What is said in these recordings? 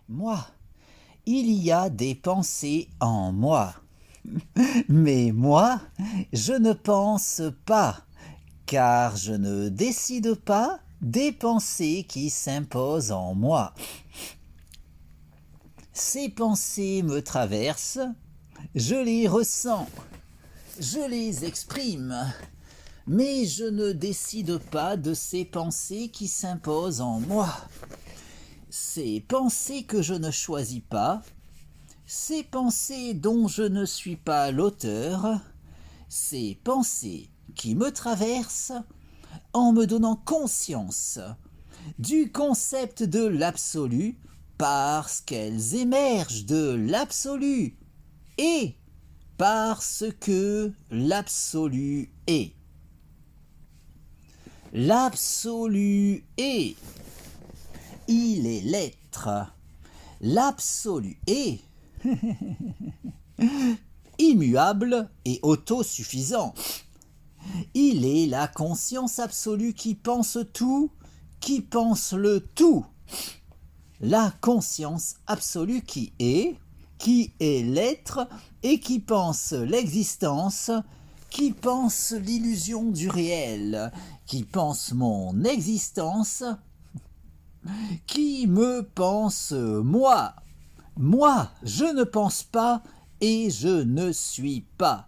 Moi, il y a des pensées en moi. Mais moi, je ne pense pas, car je ne décide pas des pensées qui s'imposent en moi. Ces pensées me traversent, je les ressens, je les exprime, mais je ne décide pas de ces pensées qui s'imposent en moi. Ces pensées que je ne choisis pas, ces pensées dont je ne suis pas l'auteur, ces pensées qui me traversent en me donnant conscience du concept de l'absolu parce qu'elles émergent de l'absolu et parce que l'absolu est. L'absolu est. Il est l'être. L'absolu est immuable et autosuffisant. Il est la conscience absolue qui pense tout, qui pense le tout. La conscience absolue qui est l'être et qui pense l'existence, qui pense l'illusion du réel, qui pense mon existence, qui me pense moi. Moi, je ne pense pas et je ne suis pas,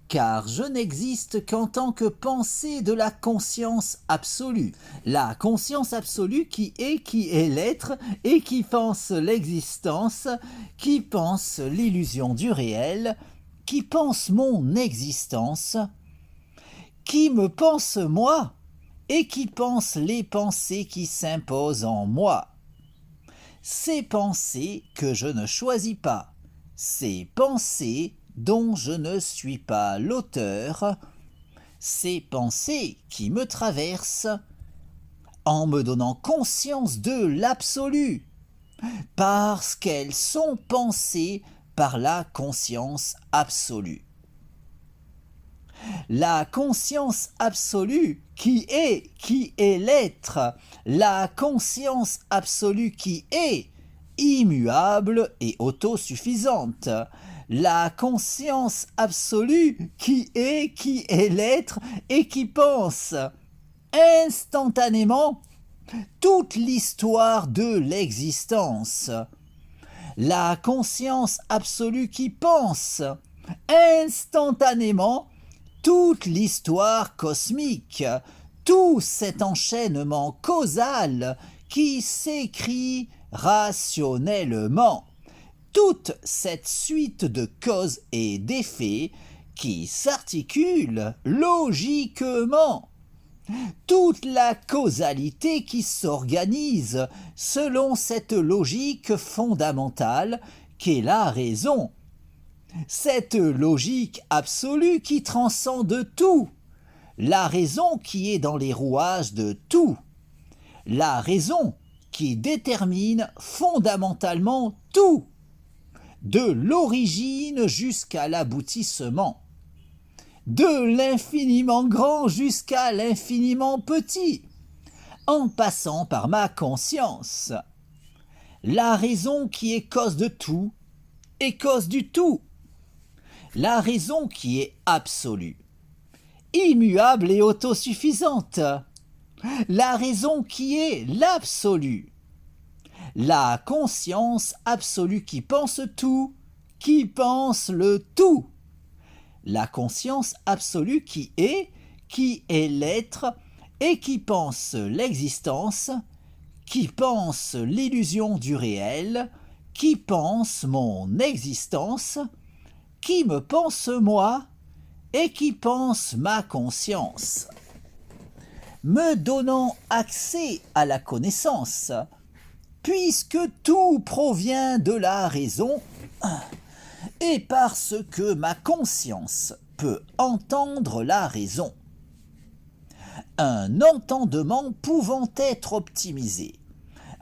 car je n'existe qu'en tant que pensée de la conscience absolue. La conscience absolue qui est l'être et qui pense l'existence, qui pense l'illusion du réel, qui pense mon existence, qui me pense moi et qui pense les pensées qui s'imposent en moi. Ces pensées que je ne choisis pas, ces pensées dont je ne suis pas l'auteur, ces pensées qui me traversent en me donnant conscience de l'absolu, parce qu'elles sont pensées par la conscience absolue. La conscience absolue qui est l'être, la conscience absolue qui est immuable et autosuffisante, la conscience absolue qui est l'être et qui pense instantanément toute l'histoire de l'existence. La conscience absolue qui pense instantanément toute l'histoire cosmique, tout cet enchaînement causal qui s'écrit rationnellement, toute cette suite de causes et d'effets qui s'articule logiquement, toute la causalité qui s'organise selon cette logique fondamentale qu'est la raison. Cette logique absolue qui transcende tout, la raison qui est dans les rouages de tout, la raison qui détermine fondamentalement tout, de l'origine jusqu'à l'aboutissement, de l'infiniment grand jusqu'à l'infiniment petit, en passant par ma conscience. La raison qui est cause de tout est cause du tout. La raison qui est absolue, immuable et autosuffisante. La raison qui est l'absolu. La conscience absolue qui pense tout, qui pense le tout. La conscience absolue qui est l'être et qui pense l'existence, qui pense l'illusion du réel, qui pense mon existence, qui me pense moi et qui pense ma conscience, me donnant accès à la connaissance, puisque tout provient de la raison, et parce que ma conscience peut entendre la raison. Un entendement pouvant être optimisé,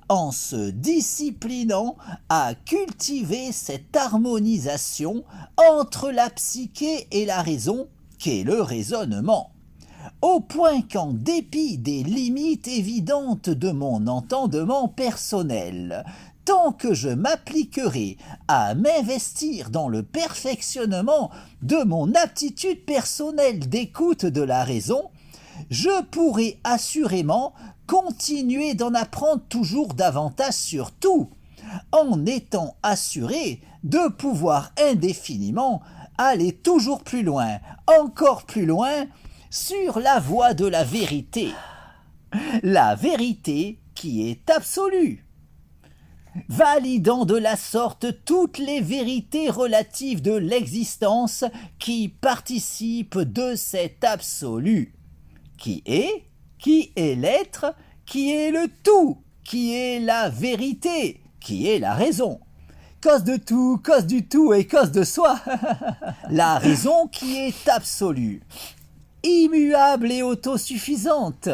en se disciplinant à cultiver cette harmonisation entre la psyché et la raison qu'est le raisonnement, au point qu'en dépit des limites évidentes de mon entendement personnel, tant que je m'appliquerai à m'investir dans le perfectionnement de mon aptitude personnelle d'écoute de la raison, je pourrai assurément continuer d'en apprendre toujours davantage sur tout, en étant assuré de pouvoir indéfiniment aller toujours plus loin, encore plus loin, sur la voie de la vérité qui est absolue, validant de la sorte toutes les vérités relatives de l'existence qui participent de cet absolu, qui est l'être, qui est le tout, qui est la vérité, qui est la raison. Cause de tout, cause du tout et cause de soi. La raison qui est absolue, immuable et autosuffisante.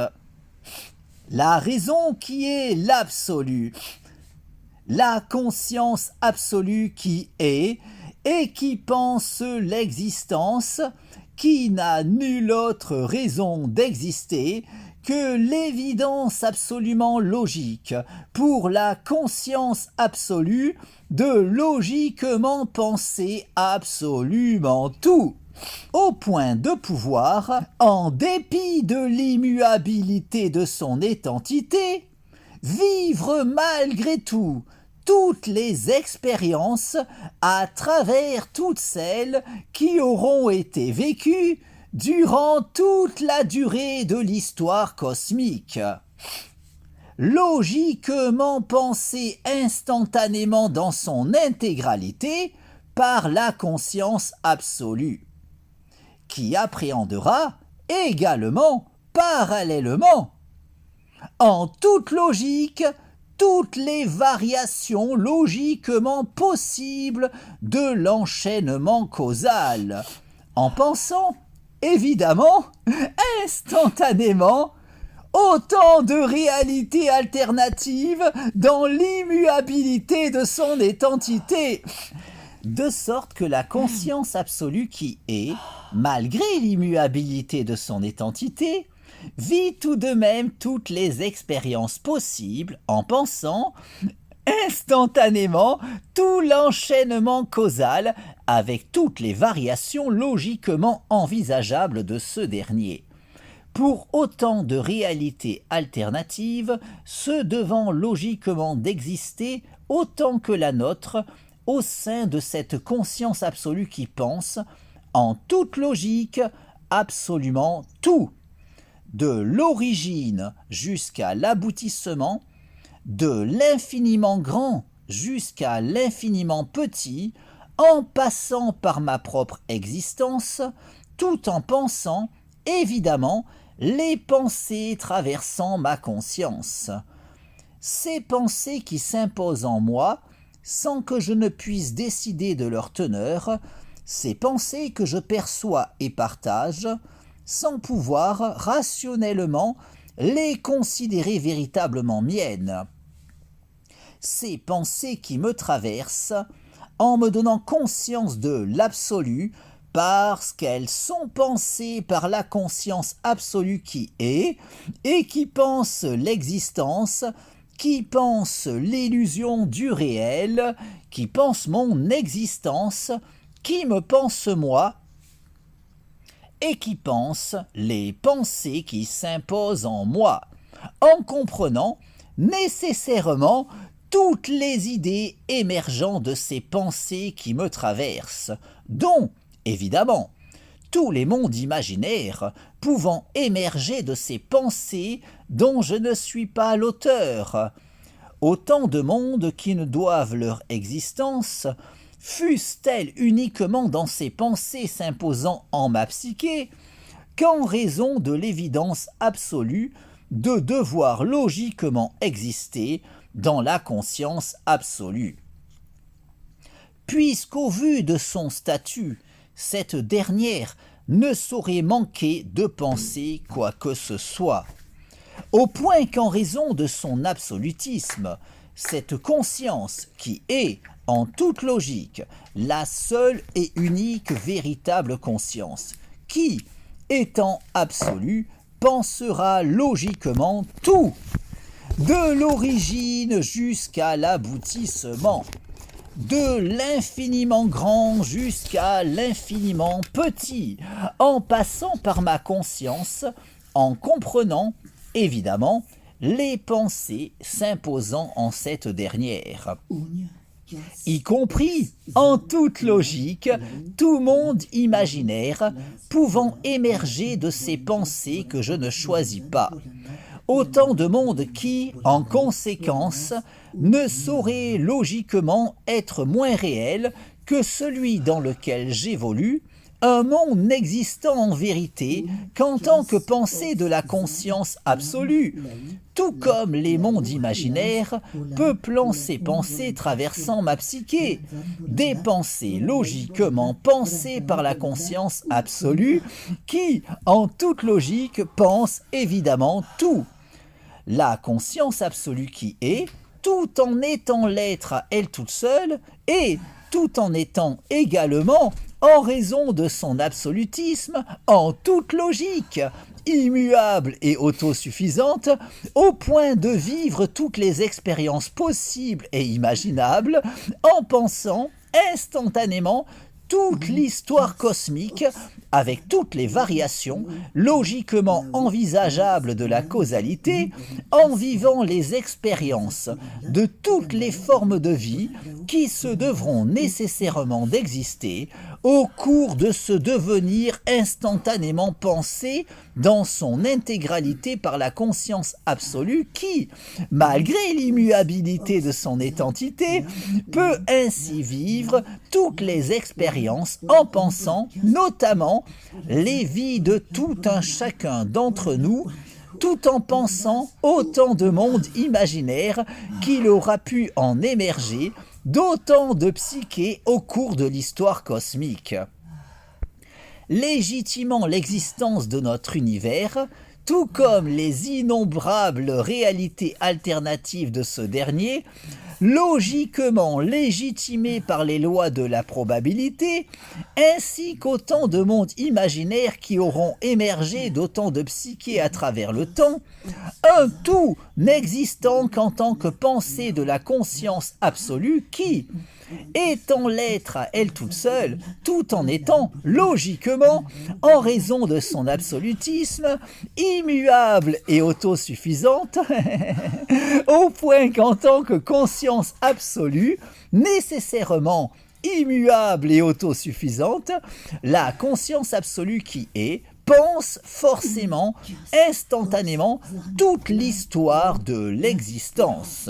La raison qui est l'absolu. La conscience absolue qui est et qui pense l'existence, qui n'a nulle autre raison d'exister que l'évidence absolument logique pour la conscience absolue de logiquement penser absolument tout, au point de pouvoir, en dépit de l'immuabilité de son identité, vivre malgré tout toutes les expériences à travers toutes celles qui auront été vécues durant toute la durée de l'histoire cosmique. Logiquement pensé instantanément dans son intégralité par la conscience absolue, qui appréhendera également, parallèlement, en toute logique, toutes les variations logiquement possibles de l'enchaînement causal, en pensant, évidemment, instantanément, autant de réalités alternatives dans l'immuabilité de son identité, de sorte que la conscience absolue qui est, malgré l'immuabilité de son identité, vit tout de même toutes les expériences possibles en pensant instantanément tout l'enchaînement causal avec toutes les variations logiquement envisageables de ce dernier. Pour autant de réalités alternatives, se devant logiquement d'exister autant que la nôtre au sein de cette conscience absolue qui pense, en toute logique, absolument tout, de l'origine jusqu'à l'aboutissement, de l'infiniment grand jusqu'à l'infiniment petit, en passant par ma propre existence, tout en pensant, évidemment, les pensées traversant ma conscience. Ces pensées qui s'imposent en moi, sans que je ne puisse décider de leur teneur, ces pensées que je perçois et partage, sans pouvoir rationnellement les considérer véritablement miennes. Ces pensées qui me traversent, en me donnant conscience de l'absolu, parce qu'elles sont pensées par la conscience absolue qui est, et qui pense l'existence, qui pense l'illusion du réel, qui pense mon existence, qui me pense moi, et qui pense les pensées qui s'imposent en moi, en comprenant nécessairement toutes les idées émergeant de ces pensées qui me traversent, dont, évidemment, tous les mondes imaginaires pouvant émerger de ces pensées dont je ne suis pas l'auteur, autant de mondes qui ne doivent leur existence, fussent-elles uniquement dans ces pensées s'imposant en ma psyché, qu'en raison de l'évidence absolue de devoir logiquement exister dans la conscience absolue. Puisqu'au vu de son statut, cette dernière ne saurait manquer de penser quoi que ce soit, au point qu'en raison de son absolutisme, cette conscience qui est, en toute logique, la seule et unique véritable conscience, qui, étant absolue, pensera logiquement tout, de l'origine jusqu'à l'aboutissement, de l'infiniment grand jusqu'à l'infiniment petit, en passant par ma conscience, en comprenant, évidemment, les pensées s'imposant en cette dernière, y compris, en toute logique, tout monde imaginaire pouvant émerger de ces pensées que je ne choisis pas. Autant de mondes qui, en conséquence, ne sauraient logiquement être moins réels que celui dans lequel j'évolue, un monde n'existant en vérité qu'en tant que pensée de la conscience absolue, tout comme les mondes imaginaires peuplant ces pensées traversant ma psyché, des pensées logiquement pensées par la conscience absolue qui, en toute logique, pense évidemment tout. La conscience absolue qui est, tout en étant l'être à elle toute seule, et tout en étant également, en raison de son absolutisme, en toute logique, immuable et autosuffisante, au point de vivre toutes les expériences possibles et imaginables, en pensant instantanément toute l'histoire cosmique, avec toutes les variations logiquement envisageables de la causalité, en vivant les expériences de toutes les formes de vie qui se devront nécessairement d'exister au cours de ce devenir instantanément pensé dans son intégralité par la conscience absolue qui, malgré l'immuabilité de son identité, peut ainsi vivre toutes les expériences en pensant notamment les vies de tout un chacun d'entre nous, tout en pensant autant de mondes imaginaires qu'il aura pu en émerger, d'autant de psyché au cours de l'histoire cosmique. Légitimant l'existence de notre univers, tout comme les innombrables réalités alternatives de ce dernier, logiquement légitimées par les lois de la probabilité, ainsi qu'autant de mondes imaginaires qui auront émergé d'autant de psyché à travers le temps, un tout n'existant qu'en tant que pensée de la conscience absolue qui, étant l'être à elle toute seule, tout en étant, logiquement, en raison de son absolutisme, immuable et autosuffisante, au point qu'en tant que conscience absolue, nécessairement immuable et autosuffisante, la conscience absolue qui est, pense forcément, instantanément, toute l'histoire de l'existence.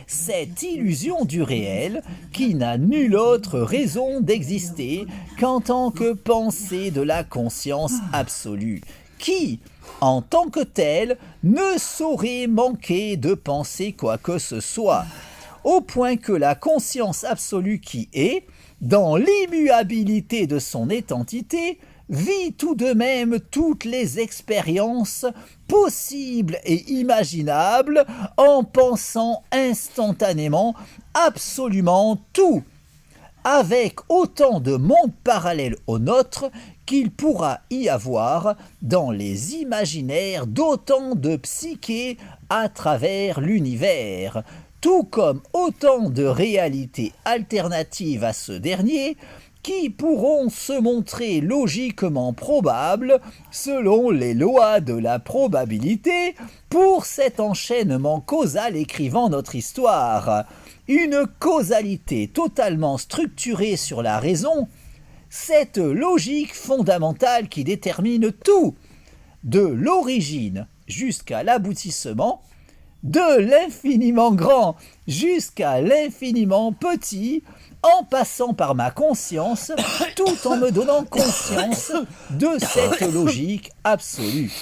Cette illusion du réel, qui n'a nulle autre raison d'exister qu'en tant que pensée de la conscience absolue, qui, en tant que telle, ne saurait manquer de penser quoi que ce soit, au point que la conscience absolue qui est, dans l'immuabilité de son identité, vit tout de même toutes les expériences possibles et imaginables en pensant instantanément absolument tout, avec autant de mondes parallèles au nôtre qu'il pourra y avoir dans les imaginaires d'autant de psyché à travers l'univers, tout comme autant de réalités alternatives à ce dernier qui pourront se montrer logiquement probables selon les lois de la probabilité pour cet enchaînement causal écrivant notre histoire. Une causalité totalement structurée sur la raison, cette logique fondamentale qui détermine tout, de l'origine jusqu'à l'aboutissement, de l'infiniment grand jusqu'à l'infiniment petit, en passant par ma conscience, tout en me donnant conscience de cette logique absolue.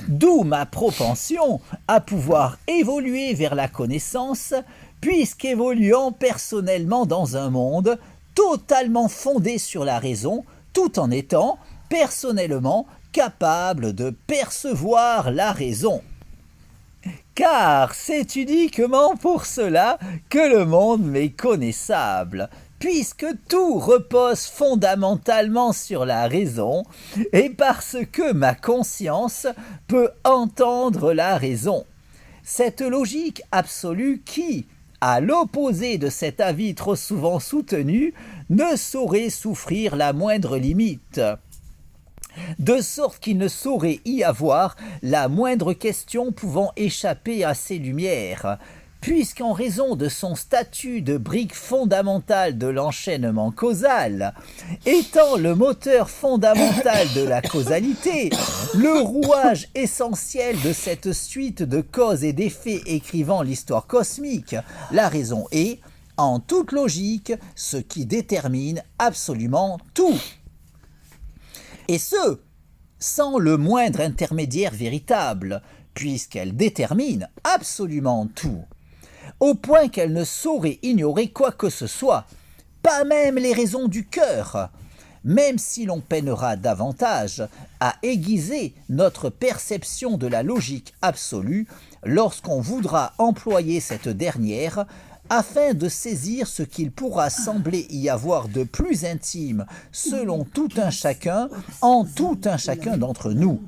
D'où ma propension à pouvoir évoluer vers la connaissance, puisqu'évoluant personnellement dans un monde totalement fondé sur la raison, tout en étant personnellement capable de percevoir la raison. Car c'est uniquement pour cela que le monde m'est connaissable, puisque tout repose fondamentalement sur la raison, et parce que ma conscience peut entendre la raison. Cette logique absolue qui, à l'opposé de cet avis trop souvent soutenu, ne saurait souffrir la moindre limite, de sorte qu'il ne saurait y avoir la moindre question pouvant échapper à ses lumières, puisqu'en raison de son statut de brique fondamentale de l'enchaînement causal, étant le moteur fondamental de la causalité, le rouage essentiel de cette suite de causes et d'effets écrivant l'histoire cosmique, la raison est, en toute logique, ce qui détermine absolument tout. Et ce, sans le moindre intermédiaire véritable, puisqu'elle détermine absolument tout, au point qu'elle ne saurait ignorer quoi que ce soit, pas même les raisons du cœur, même si l'on peinera davantage à aiguiser notre perception de la logique absolue lorsqu'on voudra employer cette dernière afin de saisir ce qu'il pourra sembler y avoir de plus intime selon tout un chacun, en tout un chacun d'entre nous.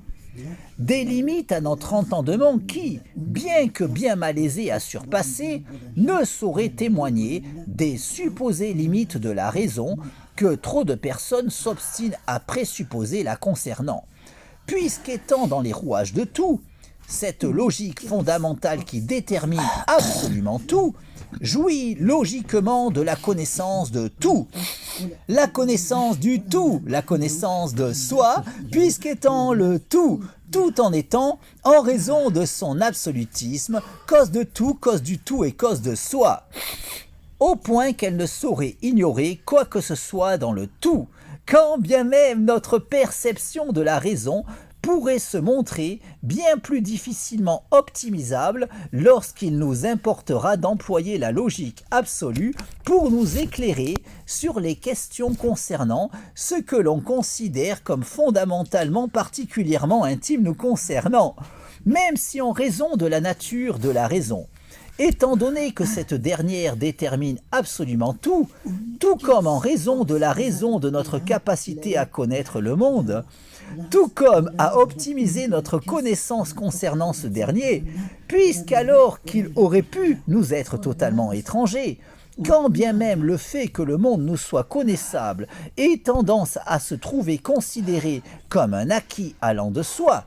Des limites à notre entendement qui, bien que bien malaisées à surpasser, ne sauraient témoigner des supposées limites de la raison que trop de personnes s'obstinent à présupposer la concernant. Puisqu'étant dans les rouages de tout, cette logique fondamentale qui détermine absolument tout, jouit logiquement de la connaissance de tout, la connaissance du tout, la connaissance de soi, puisqu'étant le tout, tout en étant, en raison de son absolutisme, cause de tout, cause du tout et cause de soi, au point qu'elle ne saurait ignorer quoi que ce soit dans le tout, quand bien même notre perception de la raison pourrait se montrer bien plus difficilement optimisable lorsqu'il nous importera d'employer la logique absolue pour nous éclairer sur les questions concernant ce que l'on considère comme fondamentalement particulièrement intime nous concernant, même si en raison de la nature de la raison, étant donné que cette dernière détermine absolument tout, tout comme en raison de la raison de notre capacité à connaître le monde, tout comme à optimiser notre connaissance concernant ce dernier, puisqu'alors qu'il aurait pu nous être totalement étranger, quand bien même le fait que le monde nous soit connaissable ait tendance à se trouver considéré comme un acquis allant de soi,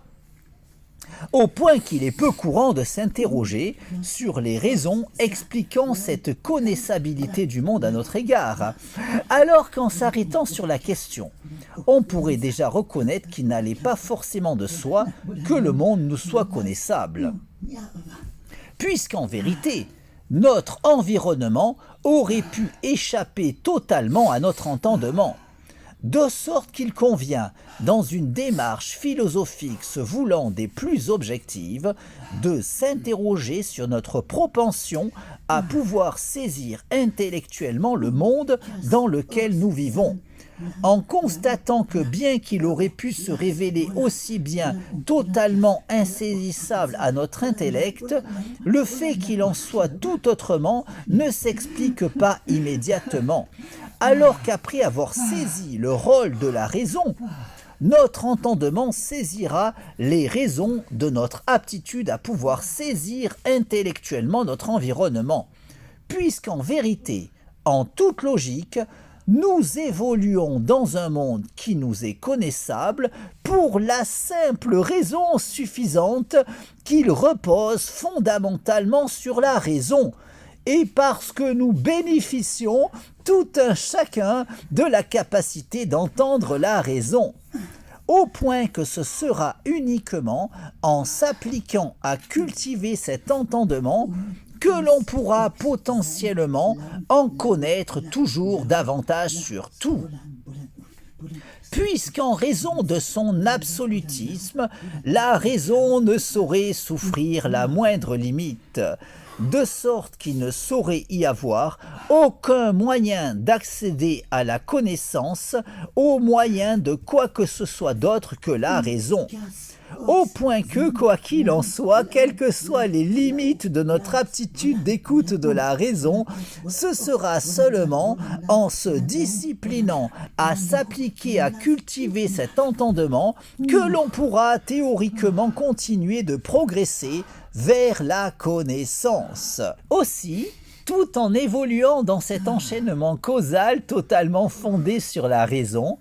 au point qu'il est peu courant de s'interroger sur les raisons expliquant cette connaissabilité du monde à notre égard, alors qu'en s'arrêtant sur la question, on pourrait déjà reconnaître qu'il n'allait pas forcément de soi que le monde nous soit connaissable, puisqu'en vérité, notre environnement aurait pu échapper totalement à notre entendement, de sorte qu'il convient, dans une démarche philosophique se voulant des plus objectives, de s'interroger sur notre propension à pouvoir saisir intellectuellement le monde dans lequel nous vivons, en constatant que bien qu'il aurait pu se révéler aussi bien totalement insaisissable à notre intellect, le fait qu'il en soit tout autrement ne s'explique pas immédiatement, alors qu'après avoir saisi le rôle de la raison, notre entendement saisira les raisons de notre aptitude à pouvoir saisir intellectuellement notre environnement, puisqu'en vérité, en toute logique, nous évoluons dans un monde qui nous est connaissable pour la simple raison suffisante qu'il repose fondamentalement sur la raison, et parce que nous bénéficions tout un chacun de la capacité d'entendre la raison, au point que ce sera uniquement en s'appliquant à cultiver cet entendement que l'on pourra potentiellement en connaître toujours davantage sur tout. Puisqu'en raison de son absolutisme, la raison ne saurait souffrir la moindre limite, de sorte qu'il ne saurait y avoir aucun moyen d'accéder à la connaissance au moyen de quoi que ce soit d'autre que la raison, au point que, quoi qu'il en soit, quelles que soient les limites de notre aptitude d'écoute de la raison, ce sera seulement en se disciplinant à s'appliquer à cultiver cet entendement que l'on pourra théoriquement continuer de progresser vers la connaissance. Aussi, tout en évoluant dans cet enchaînement causal totalement fondé sur la raison,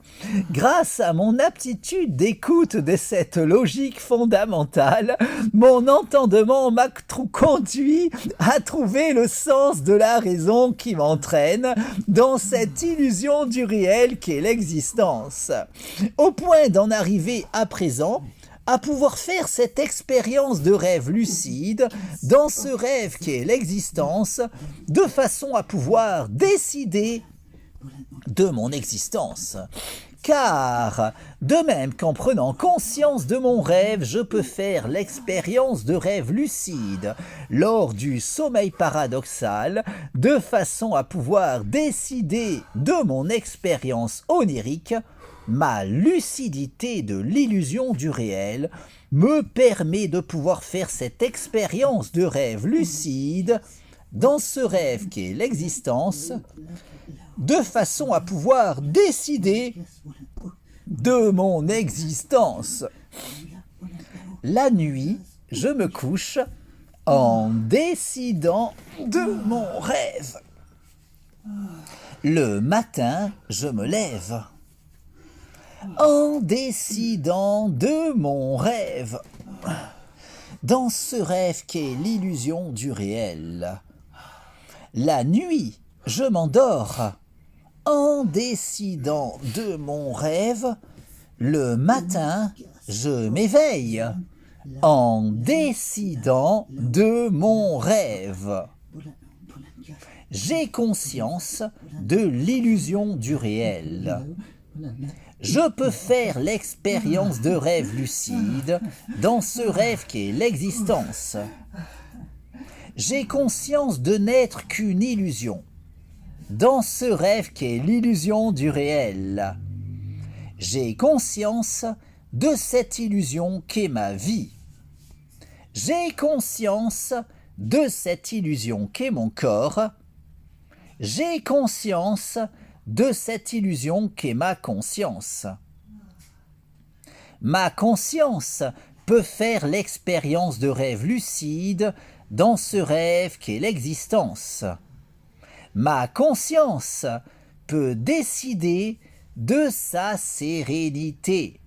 grâce à mon aptitude d'écoute de cette logique fondamentale, mon entendement m'a conduit à trouver le sens de la raison qui m'entraîne dans cette illusion du réel qu'est l'existence, au point d'en arriver à présent à pouvoir faire cette expérience de rêve lucide dans ce rêve qu'est l'existence, de façon à pouvoir décider de mon existence. Car, de même qu'en prenant conscience de mon rêve, je peux faire l'expérience de rêve lucide lors du sommeil paradoxal, de façon à pouvoir décider de mon expérience onirique, ma lucidité de l'illusion du réel me permet de pouvoir faire cette expérience de rêve lucide dans ce rêve qu'est l'existence, de façon à pouvoir décider de mon existence. La nuit, je me couche en décidant de mon rêve. Le matin, je me lève en décidant de mon rêve, dans ce rêve qu'est l'illusion du réel. La nuit, je m'endors en décidant de mon rêve. Le matin, je m'éveille en décidant de mon rêve. J'ai conscience de l'illusion du réel. Je peux faire l'expérience de rêve lucide dans ce rêve qu'est l'existence. J'ai conscience de n'être qu'une illusion dans ce rêve qu'est l'illusion du réel. J'ai conscience de cette illusion qu'est ma vie. J'ai conscience de cette illusion qu'est mon corps. J'ai conscience de cette illusion qu'est ma conscience. Ma conscience peut faire l'expérience de rêve lucide dans ce rêve qu'est l'existence. Ma conscience peut décider de sa sérénité.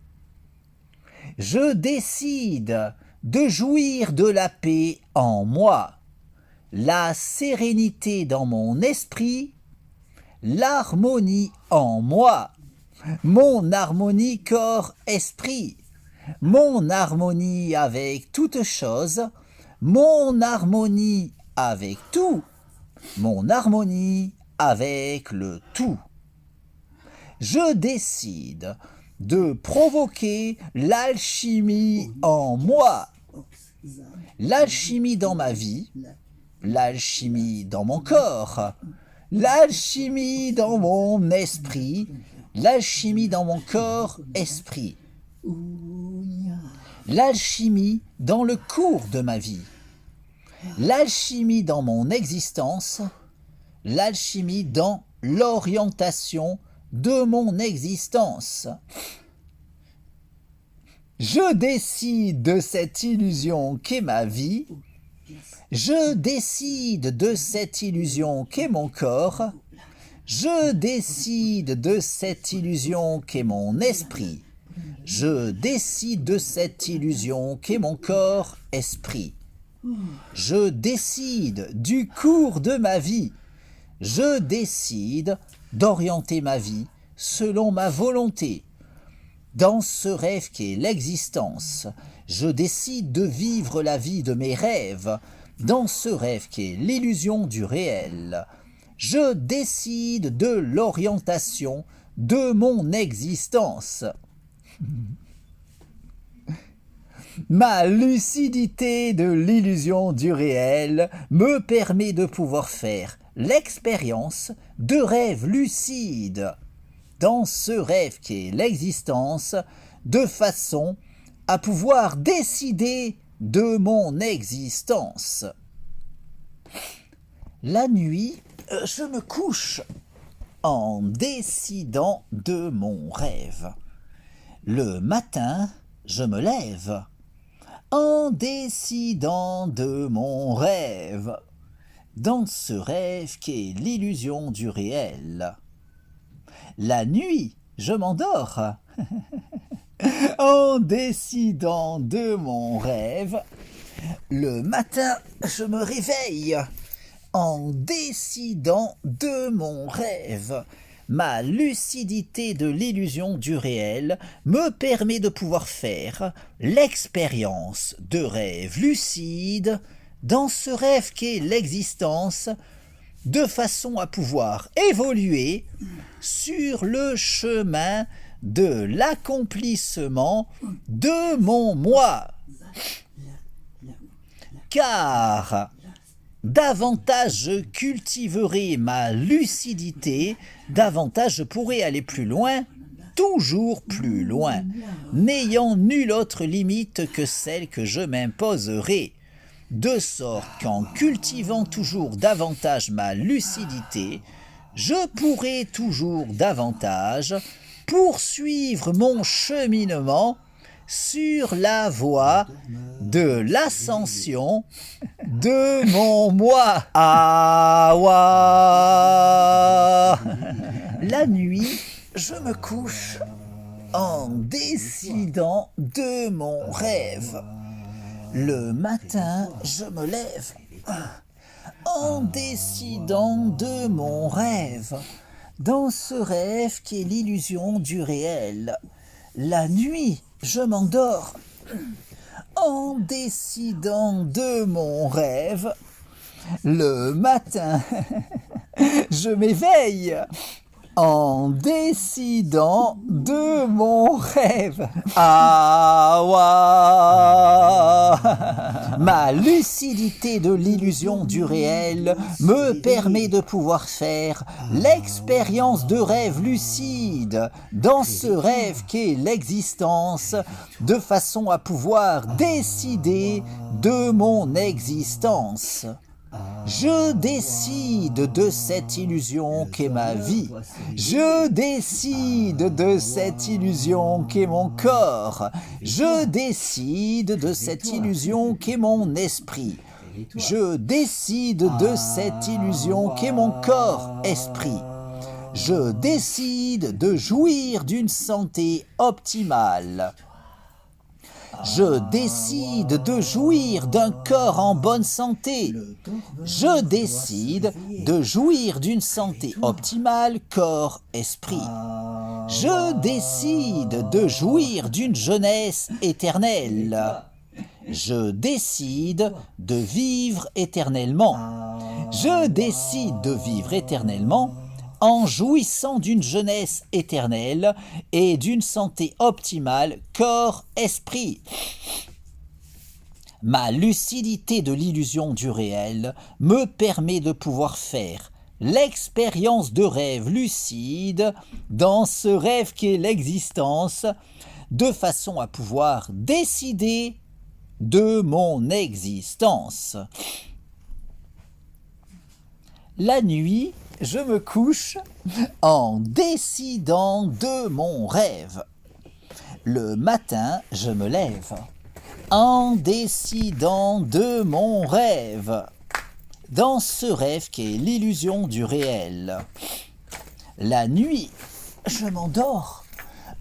Je décide de jouir de la paix en moi, la sérénité dans mon esprit, l'harmonie en moi, mon harmonie corps-esprit, mon harmonie avec toute chose, mon harmonie avec tout, mon harmonie avec le tout. Je décide de provoquer l'alchimie en moi, l'alchimie dans ma vie, l'alchimie dans mon corps, l'alchimie dans mon esprit, l'alchimie dans mon corps-esprit, l'alchimie dans le cours de ma vie, l'alchimie dans mon existence, l'alchimie dans l'orientation de mon existence. Je décide de cette illusion qu'est ma vie, je décide de cette illusion qu'est mon corps, je décide de cette illusion qu'est mon esprit, je décide de cette illusion qu'est mon corps-esprit. Je décide du cours de ma vie, je décide d'orienter ma vie selon ma volonté. Dans ce rêve qu'est l'existence, je décide de vivre la vie de mes rêves. Dans ce rêve qu'est l'illusion du réel, je décide de l'orientation de mon existence. Ma lucidité de l'illusion du réel me permet de pouvoir faire l'expérience de rêve lucide dans ce rêve qu'est l'existence, de façon à pouvoir décider de mon existence. La nuit, je me couche en décidant de mon rêve. Le matin, je me lève en décidant de mon rêve, dans ce rêve qu'est l'illusion du réel. La nuit, je m'endors en décidant de mon rêve. Le matin, je me réveille en décidant de mon rêve. Ma lucidité de l'illusion du réel me permet de pouvoir faire l'expérience de rêve lucide dans ce rêve qu'est l'existence, de façon à pouvoir évoluer sur le chemin de l'accomplissement de mon moi. Car davantage je cultiverai ma lucidité, davantage je pourrai aller plus loin, toujours plus loin, n'ayant nulle autre limite que celle que je m'imposerai, de sorte qu'en cultivant toujours davantage ma lucidité, je pourrai toujours davantage poursuivre mon cheminement sur la voie de l'ascension de mon moi. Awa. La nuit, je me couche en décidant de mon rêve. Le matin, je me lève en décidant de mon rêve, dans ce rêve qui est l'illusion du réel. La nuit, je m'endors en décidant de mon rêve. Le matin, je m'éveille en décidant de mon rêve. Awa. Ma lucidité de l'illusion du réel me permet de pouvoir faire l'expérience de rêve lucide dans ce rêve qu'est l'existence, de façon à pouvoir décider de mon existence. Je décide de cette illusion qu'est ma vie. Je décide de cette illusion qu'est mon corps. Je décide de cette illusion qu'est mon esprit. Je décide de cette illusion qu'est mon corps-esprit. Je décide de jouir d'une santé optimale. Je décide de jouir d'un corps en bonne santé. Je décide de jouir d'une santé optimale corps-esprit. Je décide de jouir d'une jeunesse éternelle. Je décide de vivre éternellement. Je décide de vivre éternellement en jouissant d'une jeunesse éternelle et d'une santé optimale corps-esprit. Ma lucidité de l'illusion du réel me permet de pouvoir faire l'expérience de rêve lucide dans ce rêve qu'est l'existence, de façon à pouvoir décider de mon existence. La nuit, je me couche en décidant de mon rêve. Le matin, je me lève en décidant de mon rêve, dans ce rêve qui est l'illusion du réel. La nuit, je m'endors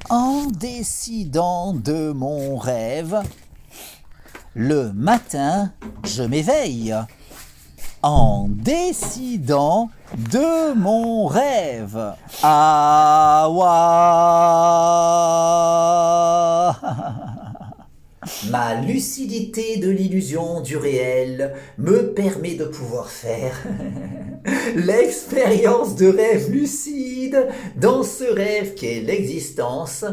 en décidant de mon rêve. Le matin, je m'éveille en décidant de mon rêve. Awa. Ma lucidité de l'illusion du réel me permet de pouvoir faire l'expérience de rêve lucide dans ce rêve qu'est l'existence,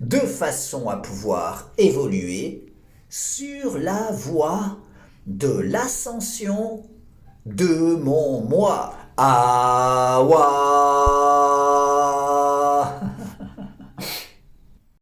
de façon à pouvoir évoluer sur la voie de l'ascension de mon moi. Awa. Ma lucidité de l'illusion du réel me permet de pouvoir faire l'expérience de rêve lucide dans ce rêve qu'est l'existence, de façon à pouvoir évoluer sur la voie de l'ascension de mon moi. Awa. Ma lucidité de l'illusion du réel me permet de pouvoir faire l'expérience de rêve lucide dans ce rêve qu'est l'existence, de façon à pouvoir évoluer sur la voie de l'ascension de mon moi. Awa.